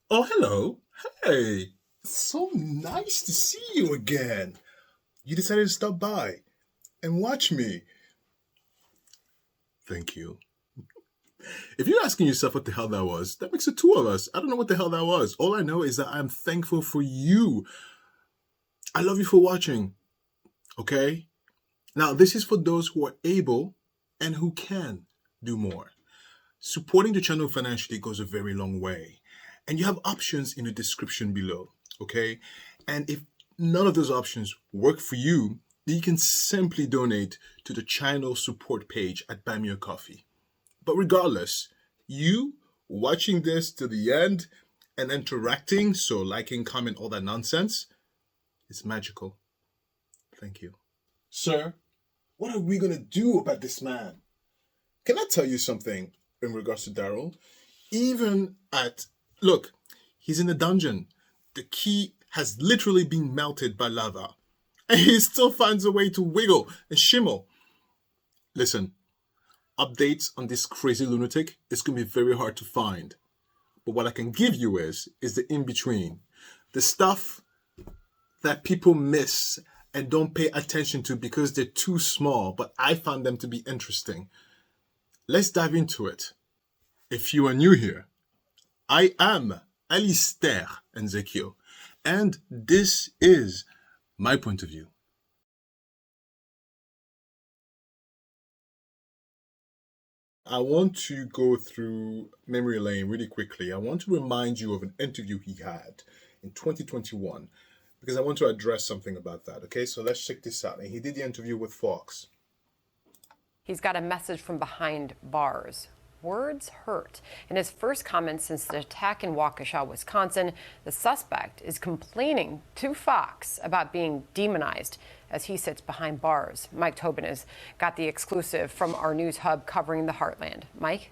Oh, hello. Hey, so nice to see you again. You decided to stop by and watch me. Thank you. If you're asking yourself what the hell that was, that makes it two of us. I don't know what the hell that was. All I know is that I'm thankful for you. I love you for watching, okay? Now, this is for those who are able and who can do more. Supporting the channel financially goes a very long way. And you have options in the description below, okay? And if none of those options work for you, then you can simply donate to the channel support page at Buy Me a Coffee. But regardless, you watching this to the end and interacting, so liking, comment, all that nonsense, is magical. Thank you. Sir, what are we gonna do about this man? Can I tell you something in regards to Darrell? Even at, look, he's in a dungeon. The key has literally been melted by lava. And he still finds a way to wiggle and shimmer. Listen, updates on this crazy lunatic is going to be very hard to find. But what I can give you is the in-between. The stuff that people miss and don't pay attention to because they're too small, but I found them to be interesting. Let's dive into it. If you are new here, I am Alistair Nzekio, and this is my point of view. I want to go through memory lane really quickly. I want to remind you of an interview he had in 2021 because I want to address something about that. Okay, so let's check this out. And he did the interview with Fox. He's got a message from behind bars. Words hurt. In his first comments since the attack in Waukesha, Wisconsin, the suspect is complaining to Fox about being demonized as he sits behind bars. Mike Tobin has got the exclusive from our news hub covering the Heartland. Mike?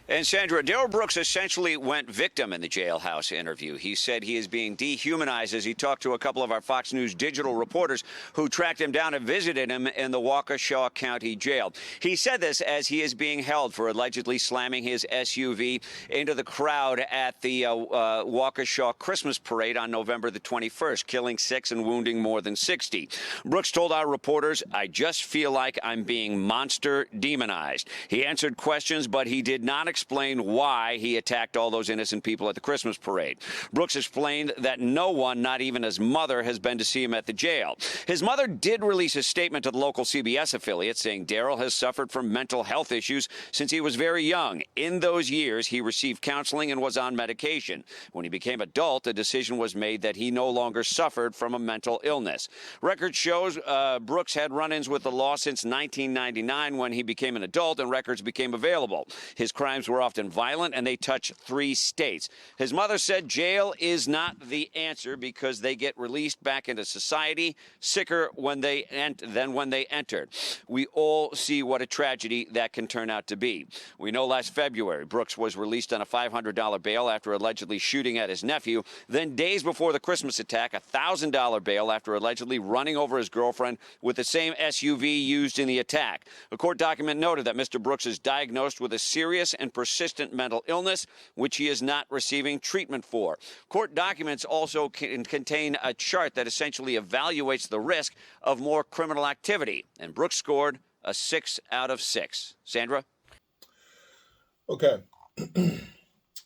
And Sandra, Darrell Brooks essentially went victim in the jailhouse interview. He said he is being dehumanized as he talked to a couple of our Fox News digital reporters who tracked him down and visited him in the Waukesha County Jail. He said this as he is being held for allegedly slamming his SUV into the crowd at the Waukesha Christmas parade on November the 21st, killing 6 and wounding more than 60. Brooks told our reporters, "I just feel like I'm being monster demonized." He answered questions, but he did not explain why he attacked all those innocent people at the Christmas parade. Brooks explained that no one, not even his mother, has been to see him at the jail. His mother did release a statement to the local CBS affiliate saying Darrell has suffered from mental health issues since he was very young. In those years, he received counseling and was on medication. When he became adult, a decision was made that he no longer suffered from a mental illness. Record shows Brooks had run-ins with the law since 1999 when he became an adult and records became available. His crimes were often violent, and they touch 3 states. His mother said jail is not the answer because they get released back into society sicker than when they entered. We all see what a tragedy that can turn out to be. We know last February, Brooks was released on a $500 bail after allegedly shooting at his nephew. Then days before the Christmas attack, a $1,000 bail after allegedly running over his girlfriend with the same SUV used in the attack. A court document noted that Mr. Brooks is diagnosed with a serious and persistent mental illness, which he is not receiving treatment for. Court documents also contain a chart that essentially evaluates the risk of more criminal activity, and Brooks scored a 6 out of 6. Sandra? Okay.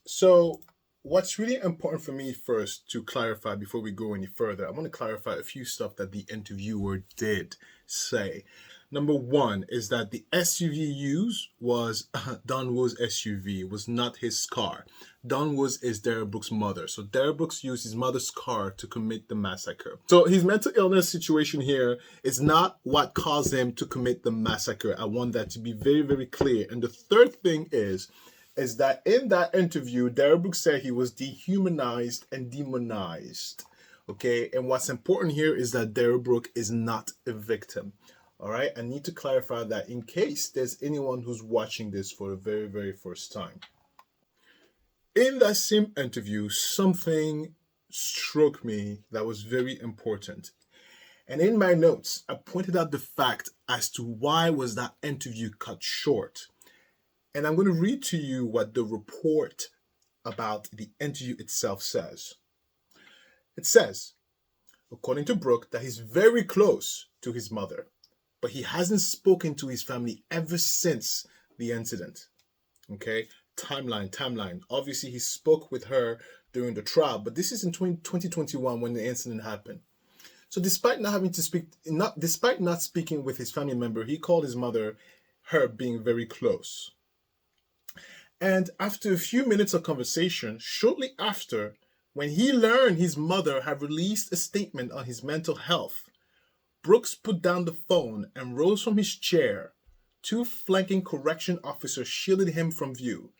So, what's really important for me first to clarify before we go any further, I want to clarify a few stuff that the interviewer did say. Number one is that the SUV used was Don Wo's SUV. It was not his car. Don Wo's is Darrell Brooks' mother. So Darrell Brooks used his mother's car to commit the massacre. So his mental illness situation here is not what caused him to commit the massacre. I want that to be very, very clear. And the third thing is that in that interview, Darrell Brooks said he was dehumanized and demonized. Okay, and what's important here is that Darrell Brooks is not a victim. All right, I need to clarify that in case there's anyone who's watching this for the very, very first time. In that same interview, something struck me that was very important. And in my notes, I pointed out the fact as to why was that interview cut short. And I'm going to read to you what the report about the interview itself says. It says, according to Brooke, that he's very close to his mother, but he hasn't spoken to his family ever since the incident. Okay, timeline. Obviously, he spoke with her during the trial, but this is in 2021 when the incident happened. So despite not speaking with his family member, he called his mother, her being very close. And after a few minutes of conversation, shortly after, when he learned his mother had released a statement on his mental health, Brooks put down the phone and rose from his chair. Two flanking correction officers shielded him from view,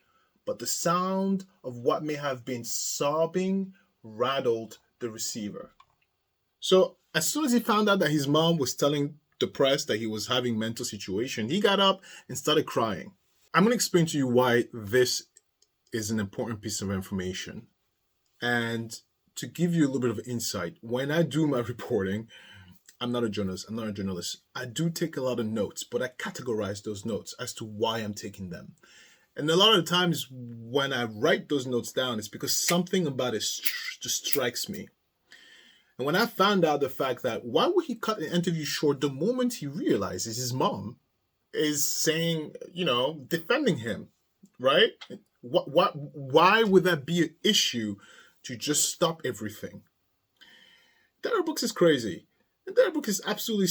but the sound of what may have been sobbing rattled the receiver. So as soon as he found out that his mom was telling the press that he was having mental situation, he got up and started crying. I'm going to explain to you why this is an important piece of information. And to give you a little bit of insight, when I do my reporting, I'm not a journalist. I do take a lot of notes, but I categorize those notes as to why I'm taking them. And a lot of the times when I write those notes down, it's because something about it just strikes me. And when I found out the fact that why would he cut an interview short the moment he realizes his mom is saying, defending him, right? Why would that be an issue to just stop everything? Darrell Brooks is crazy. And Darrell Brooks is absolutely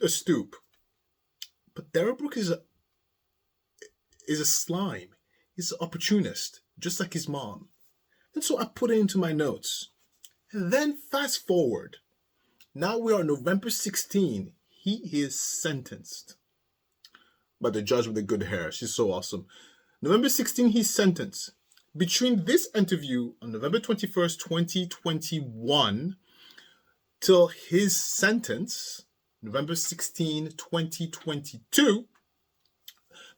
a stoop. But Darrell Brooks is a slime. He's an opportunist, just like his mom. And so I put it into my notes. And then fast forward. Now we are November 16. He is sentenced. By the judge with the good hair. She's so awesome. November 16, he's sentenced. Between this interview on November 21st, 2021, till his sentence, November 16, 2022,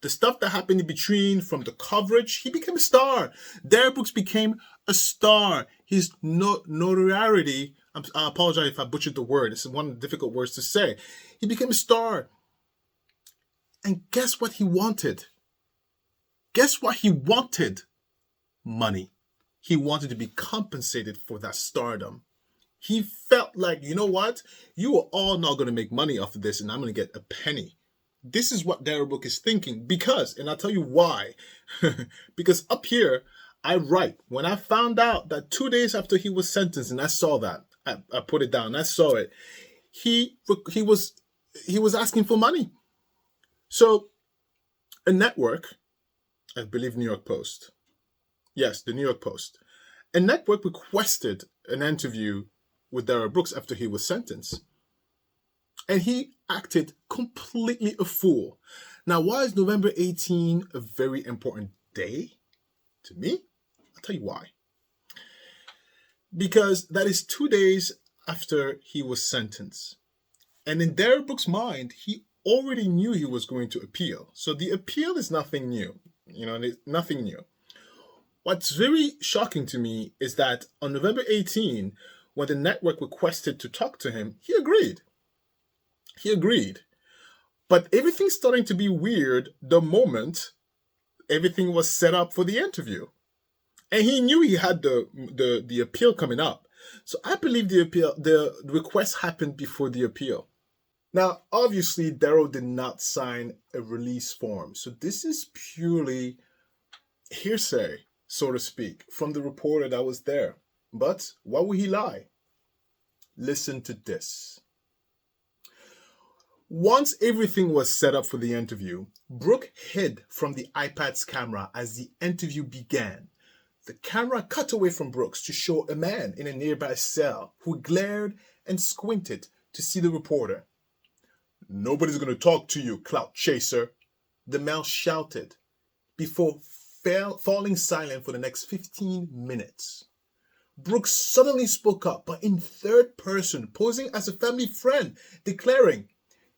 the stuff that happened in between, from the coverage, he became a star. Darrell Brooks became a star. His notoriety, I apologize if I butchered the word. It's one of the difficult words to say. He became a star. And guess what he wanted? Guess what he wanted? Money. He wanted to be compensated for that stardom. He felt like, you know what? You are all not going to make money off of this, and I'm going to get a penny. This is what Darrell Brooks is thinking. Because, and I'll tell you why. Because up here, I write, when I found out that 2 days after he was sentenced, and I saw that, I put it down, I saw it, he was asking for money. So, a network, I believe New York Post. Yes, the New York Post. A network requested an interview with Darrell Brooks after he was sentenced. And he acted completely a fool. Now, why is November 18 a very important day to me? I'll tell you why. Because that is 2 days after he was sentenced. And in Darrell Brooks' mind, he already knew he was going to appeal. So the appeal is nothing new. Nothing new. What's very shocking to me is that on November 18, when the network requested to talk to him, he agreed. But everything's starting to be weird the moment everything was set up for the interview. And he knew he had the appeal coming up. So I believe the request happened before the appeal. Now, obviously, Darrell did not sign a release form. So this is purely hearsay, so to speak, from the reporter that was there. But why would he lie? Listen to this. Once everything was set up for the interview, Brooke hid from the iPad's camera as the interview began. The camera cut away from Brooks to show a man in a nearby cell who glared and squinted to see the reporter. "Nobody's going to talk to you, clout chaser," the male shouted before falling silent for the next 15 minutes. Brooks suddenly spoke up, but in third person, posing as a family friend, declaring,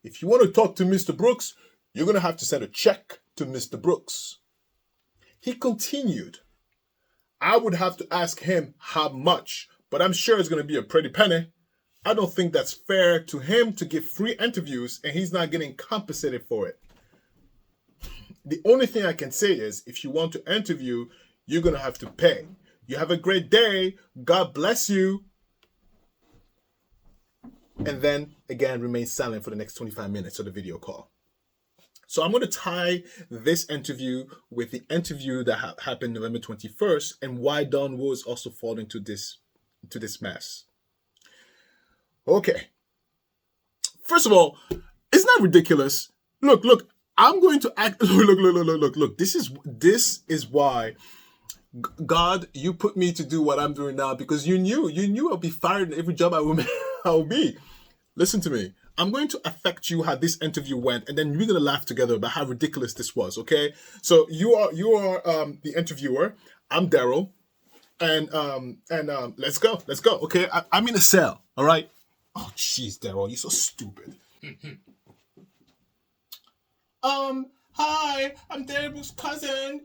"If you want to talk to Mr. Brooks, you're going to have to send a check to Mr. Brooks." He continued, "I would have to ask him how much, but I'm sure it's going to be a pretty penny. I don't think that's fair to him to give free interviews and he's not getting compensated for it. The only thing I can say is, if you want to interview, you're going to have to pay. You have a great day. God bless you. And then again, remain silent for the next 25 minutes of the video call. So I'm going to tie this interview with the interview that happened November 21st and why Don Woods also fall into this mess. Okay. First of all, isn't that ridiculous? Look, I'm going to act. Look. This is why God, you put me to do what I'm doing now because you knew I'll be fired in every job I'll be. Listen to me. I'm going to affect you how this interview went, and then we're gonna laugh together about how ridiculous this was. Okay? So you are the interviewer. I'm Darrell, and let's go. Okay? I'm in a cell. All right? Oh, jeez, Darrell, you're so stupid. Hi, I'm Darrell Brooks' cousin.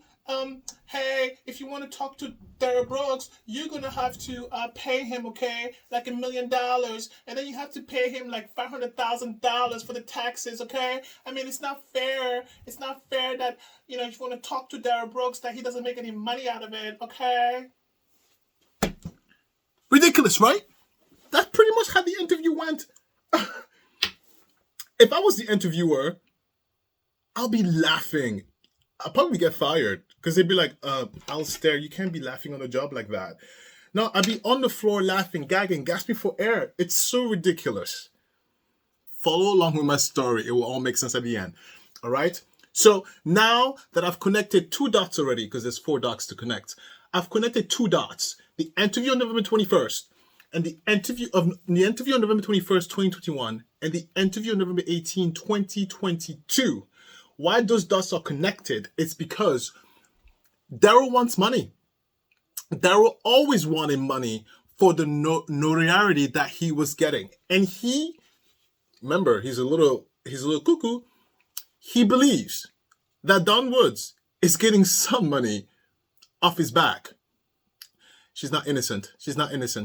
Hey, if you want to talk to Darrell Brooks, you're gonna have to pay him, okay, like $1 million, and then you have to pay him like $500,000 for the taxes, okay? I mean, it's not fair. It's not fair that, you know, if you want to talk to Darrell Brooks, that he doesn't make any money out of it, okay? Ridiculous, right? That's pretty much how the interview went. If I was the interviewer, I'll be laughing. I'll probably get fired because they'd be like, Alistair, you can't be laughing on a job like that. No, I'd be on the floor laughing, gagging, gasping for air. It's so ridiculous. Follow along with my story. It will all make sense at the end. All right? So now that I've connected 2 dots already, because there's 4 dots to connect, I've connected 2 dots. The interview on November 21st and the interview on November 21st, 2021 and the interview on November 18, 2022. Why those dots are connected, it's because Darrell wants money. Darrell always wanted money for the notoriety that he was getting. And he, remember, he's a little cuckoo. He believes that Don Woods is getting some money off his back. She's not innocent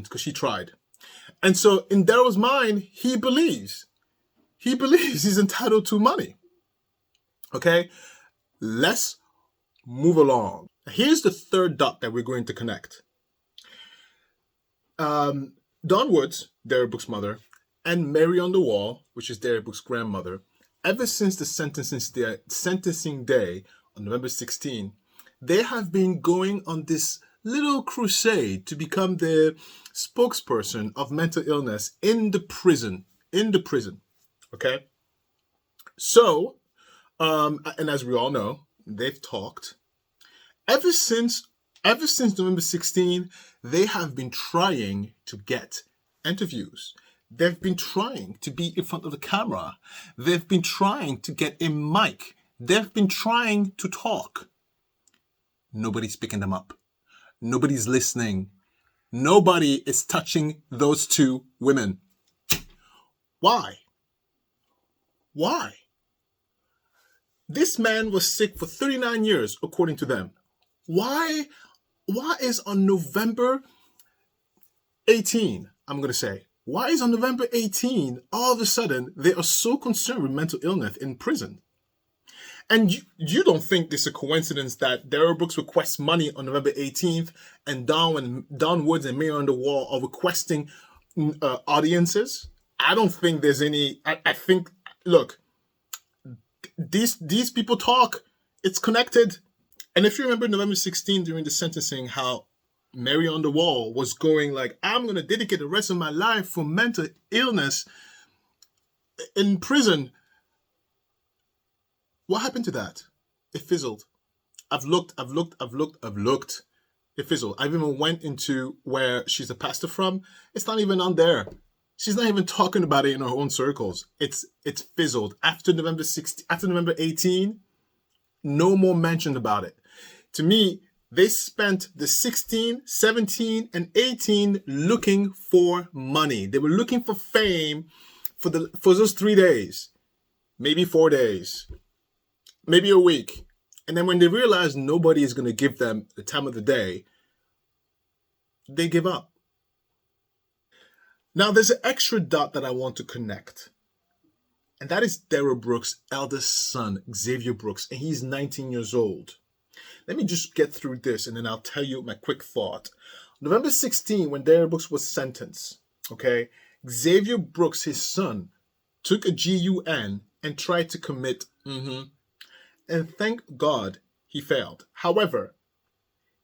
because she tried. And so in Darrell's mind, he believes he's entitled to money. Okay, let's move along. Here's the 3rd dot that we're going to connect. Don Woods, Darrell Brooks' mother, and Mary on the Wall, which is Darrell Brooks' grandmother, ever since the sentencing day on November 16, they have been going on this little crusade to become the spokesperson of mental illness in the prison. Okay, so. And as we all know, they've talked. Ever since November 16, they have been trying to get interviews. They've been trying to be in front of the camera. They've been trying to get a mic. They've been trying to talk. Nobody's picking them up. Nobody's listening. Nobody is touching those 2 women. Why? This man was sick for 39 years, according to them. Why is on November 18, why is on November 18, all of a sudden, they are so concerned with mental illness in prison? And you don't think this is a coincidence that Darrell Brooks requests money on November 18th and Don Woods and Mary on the Wall are requesting audiences? I don't think there's any, I think, look, these people talk. It's connected. And if you remember November 16 during the sentencing, how Mary on the Wall was going like, I'm going to dedicate the rest of my life for mental illness in prison. What happened to that? It fizzled. I've looked. It fizzled. I even went into where she's a pastor from. It's not even on there. She's not even talking about it in her own circles. It's fizzled. After November 18, no more mention about it. To me, they spent the 16, 17, and 18 looking for money. They were looking for fame for those 3 days, maybe 4 days, maybe a week. And then when they realized nobody is going to give them the time of the day, they give up. Now, there's an extra dot that I want to connect. And that is Darrell Brooks' eldest son, Xavier Brooks, and he's 19 years old. Let me just get through this and then I'll tell you my quick thought. November 16, when Darrell Brooks was sentenced, okay, Xavier Brooks, his son, took a GUN and tried to commit, and thank God he failed. However,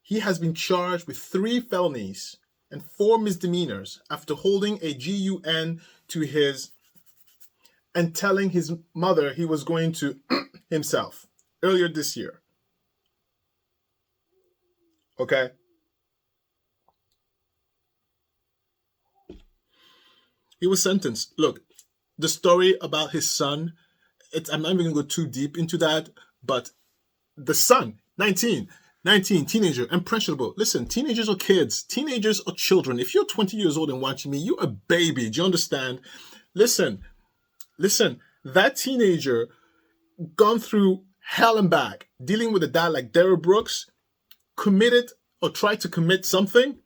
he has been charged with 3 felonies and 4 misdemeanors after holding a GUN to his and telling his mother he was going to himself earlier this year. Okay? He was sentenced. Look, the story about his son, I'm not even going to go too deep into that, but the son, 19, teenager, impressionable. Listen, teenagers are kids. Teenagers are children. If you're 20 years old and watching me, you're a baby. Do you understand? Listen, that teenager gone through hell and back, dealing with a dad like Darrell Brooks, committed or tried to commit something.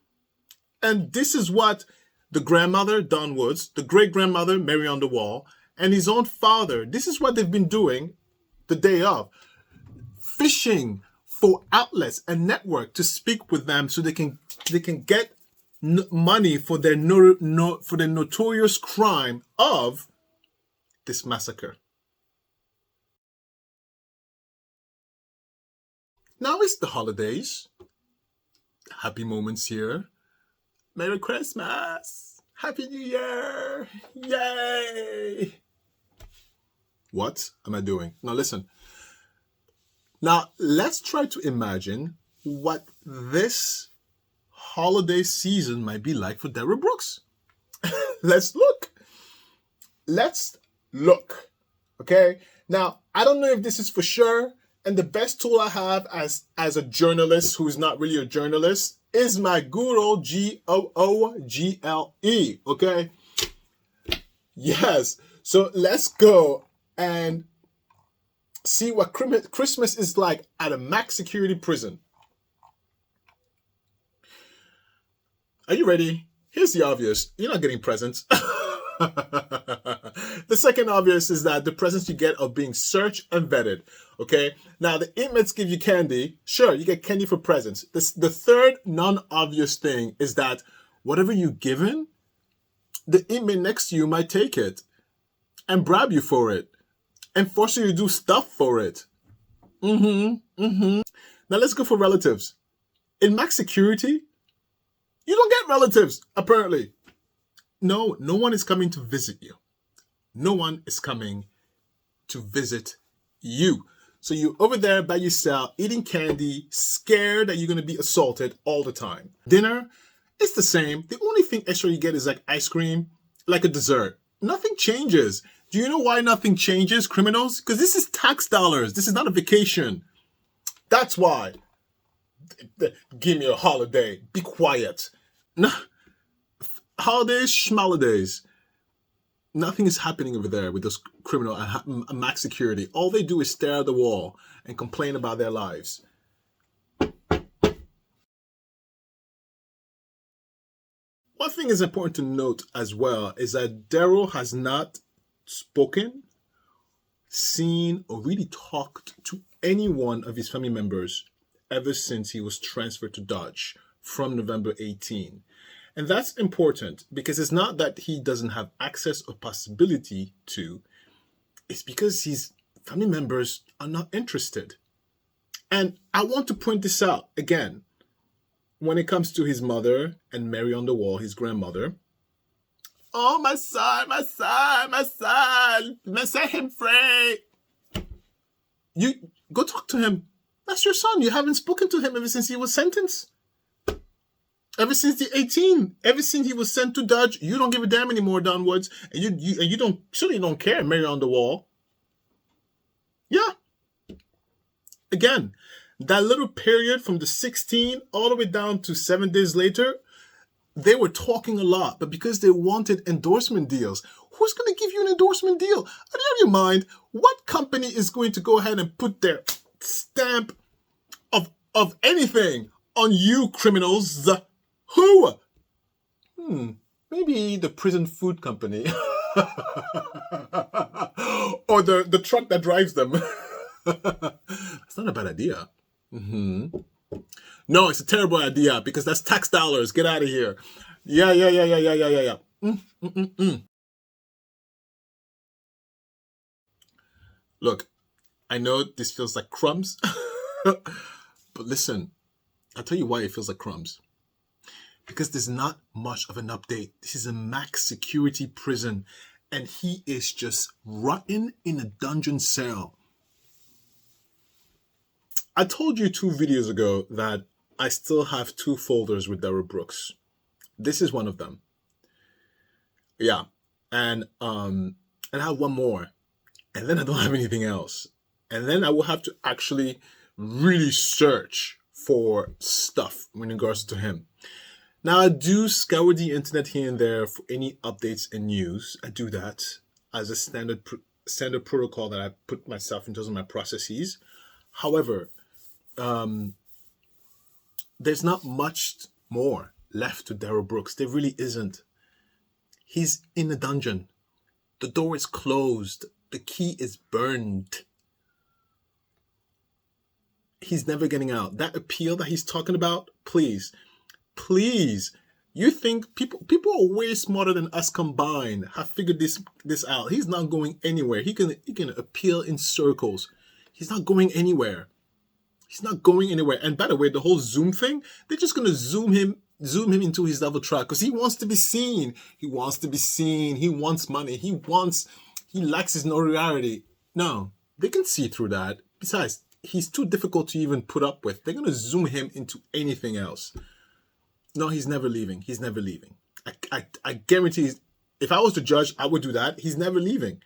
And this is what the grandmother, Dawn Woods, the great-grandmother, Mary on the Wall, and his own father, this is what they've been doing the day of. Fishing for outlets and network to speak with them so they can get money for their notorious crime of this massacre. Now it's the holidays. Happy moments here. Merry Christmas. Happy New Year. Yay. What am I doing? Now listen. Now let's try to imagine what this holiday season might be like for Darrell Brooks. Let's look. Okay? Now, I don't know if this is for sure, and the best tool I have as a journalist who's not really a journalist is my good old Google, okay? Yes. So let's go and see what Christmas is like at a max security prison. Are you ready? Here's the obvious. You're not getting presents. The second obvious is that the presents you get are being searched and vetted. Okay? Now, the inmates give you candy. Sure, you get candy for presents. The third non-obvious thing is that whatever you're given, the inmate next to you might take it and bribe you for it and force you to do stuff for it. Now, let's go for relatives. In max security, you don't get relatives, apparently. No one is coming to visit you. No one is coming to visit you. So you're over there by yourself, eating candy, scared that you're going to be assaulted all the time. Dinner, it's the same. The only thing extra you get is like ice cream, like a dessert. Nothing changes. Do you know why nothing changes, criminals? Because this is tax dollars. This is not a vacation. That's why. Give me a holiday. Be quiet. No. Holidays, schmolidays. Nothing is happening over there with those criminal max security. All they do is stare at the wall and complain about their lives. One thing is important to note as well is that Darrell has not spoken, seen, or really talked to any one of his family members ever since he was transferred to Dodge from November 18. And that's important because it's not that he doesn't have access or possibility to, it's because his family members are not interested. And I want to point this out again. When it comes to his mother and Mary on the Wall, his grandmother, oh, my son, set him free. You go talk to him. That's your son. You haven't spoken to him ever since he was sentenced. Ever since the 18, ever since he was sent to Dodge, you don't give a damn anymore, Don Woods, and you don't care, Mary on the Wall. Yeah. Again, that little period from the 16 all the way down to 7 days later, they were talking a lot, but because they wanted endorsement deals, who's going to give you an endorsement deal? Out of your mind, what company is going to go ahead and put their stamp of anything on you criminals? Who? Maybe the prison food company. Or the truck that drives them. That's not a bad idea. Hmm. No, it's a terrible idea because that's tax dollars. Get out of here. Yeah, yeah, yeah, yeah, yeah, yeah, yeah, yeah. Look, I know this feels like crumbs, but listen, I'll tell you why it feels like crumbs. Because there's not much of an update. This is a max security prison, and he is just rotting in a dungeon cell. I told you 2 videos ago that I still have 2 folders with Darrell Brooks. This is one of them. Yeah. And I have one more. And then I don't have anything else. And then I will have to actually really search for stuff in regards to him. Now, I do scour the internet here and there for any updates and news. I do that as a standard protocol that I put myself in terms of my processes. However, there's not much more left to Darrell Brooks. There really isn't. He's in a dungeon. The door is closed. The key is burned. He's never getting out. That appeal that he's talking about, please. You think people are way smarter than us combined have figured this out. He's not going anywhere. He can appeal in circles. He's not going anywhere. And by the way, the whole Zoom thing, they're just gonna zoom him into his level track because he wants to be seen. He wants money. He lacks his notoriety. No, they can see through that. Besides, he's too difficult to even put up with. They're gonna zoom him into anything else. No, he's never leaving. I guarantee if I was to judge, I would do that. He's never leaving.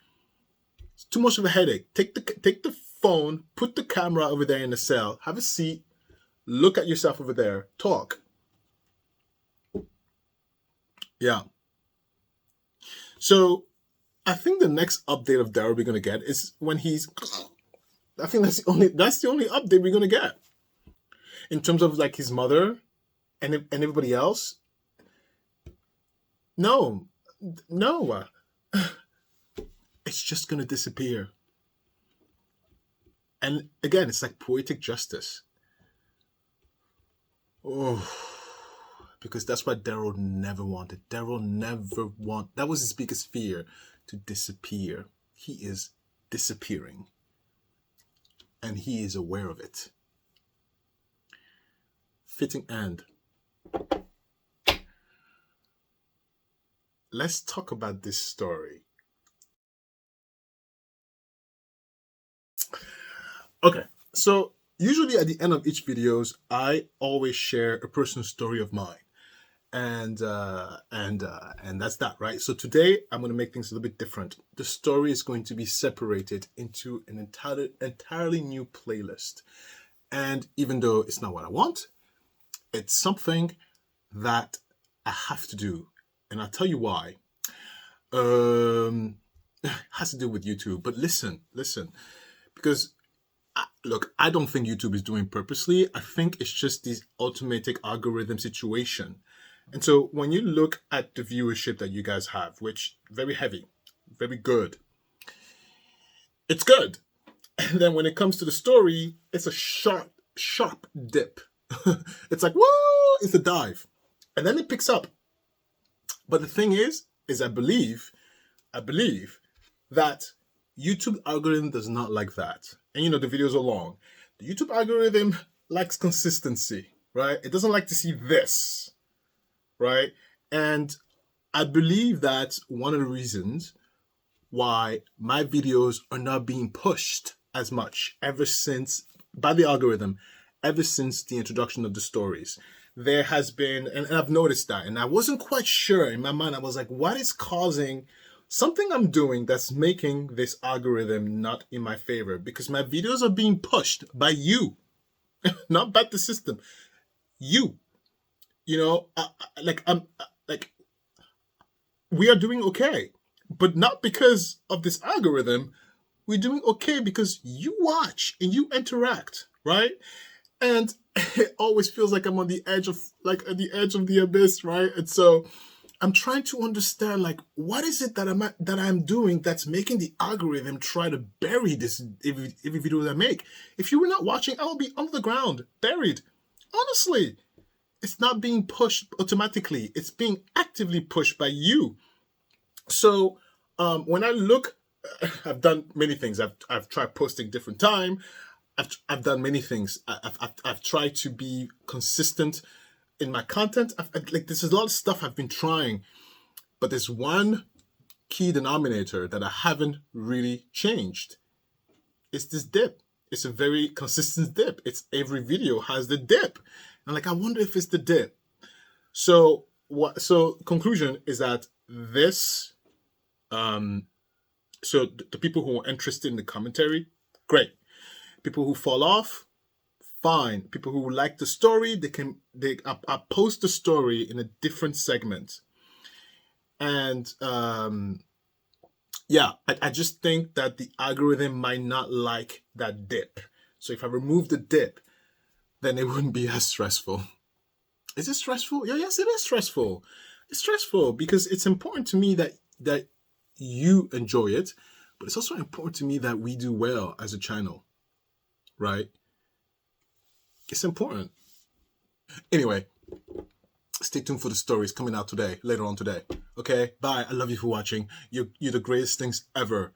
It's too much of a headache. Take the phone, put the camera over there in the cell, have a seat, look at yourself over there, talk. Yeah. So I think the next update of Darrell we're gonna get is when I think that's the only update we're gonna get. In terms of like his mother and everybody else. No. It's just gonna disappear. And again, it's like poetic justice. Oh, because that's what Darrell never wanted. That was his biggest fear, to disappear. He is disappearing. And he is aware of it. Fitting end. Let's talk about this story. Okay, so usually at the end of each videos, I always share a personal story of mine. And that's that, right? So today I'm going to make things a little bit different. The story is going to be separated into an entirely new playlist. And even though it's not what I want, it's something that I have to do. And I'll tell you why. It has to do with YouTube. But listen, because look, I don't think YouTube is doing purposely. I think it's just this automatic algorithm situation. And so when you look at the viewership that you guys have, which very heavy, very good, it's good. And then when it comes to the story, it's a sharp dip. It's like, whoa, it's a dive. And then it picks up. But the thing is I believe that YouTube algorithm does not like that. And the videos are long. The YouTube algorithm likes consistency, right? It doesn't like to see this, right? And I believe that's one of the reasons why my videos are not being pushed as much by the algorithm ever since the introduction of the stories. There has been, and I've noticed that, and I wasn't quite sure in my mind. I was like, what is causing something I'm doing that's making this algorithm not in my favor? Because my videos are being pushed by you, not by the system. You, we are doing okay, but not because of this algorithm. We're doing okay because you watch and you interact, right? And it always feels like I'm on the edge of the abyss, right? And so I'm trying to understand, like, what is it that I'm doing that's making the algorithm try to bury this every video that I make. If you were not watching, I will be under the ground, buried. Honestly, it's not being pushed automatically. It's being actively pushed by you. So when I look, I've done many things. I've tried posting different time. I've done many things. I've tried to be consistent in my content. Like, there's a lot of stuff I've been trying, but there's one key denominator that I haven't really changed. It's this dip. It's a very consistent dip. It's every video has the dip. And like, I wonder if it's the dip. So conclusion is that this, so the people who are interested in the commentary, great. People who fall off, fine. People who like the story, I post the story in a different segment. And yeah, I just think that the algorithm might not like that dip. So if I remove the dip, then it wouldn't be as stressful. Is it stressful? Yeah, yes, it is stressful. It's stressful because it's important to me that you enjoy it, but it's also important to me that we do well as a channel, right? It's important. Anyway, stay tuned for the stories coming out later on today. Okay, bye. I love you for watching. You're the greatest things ever.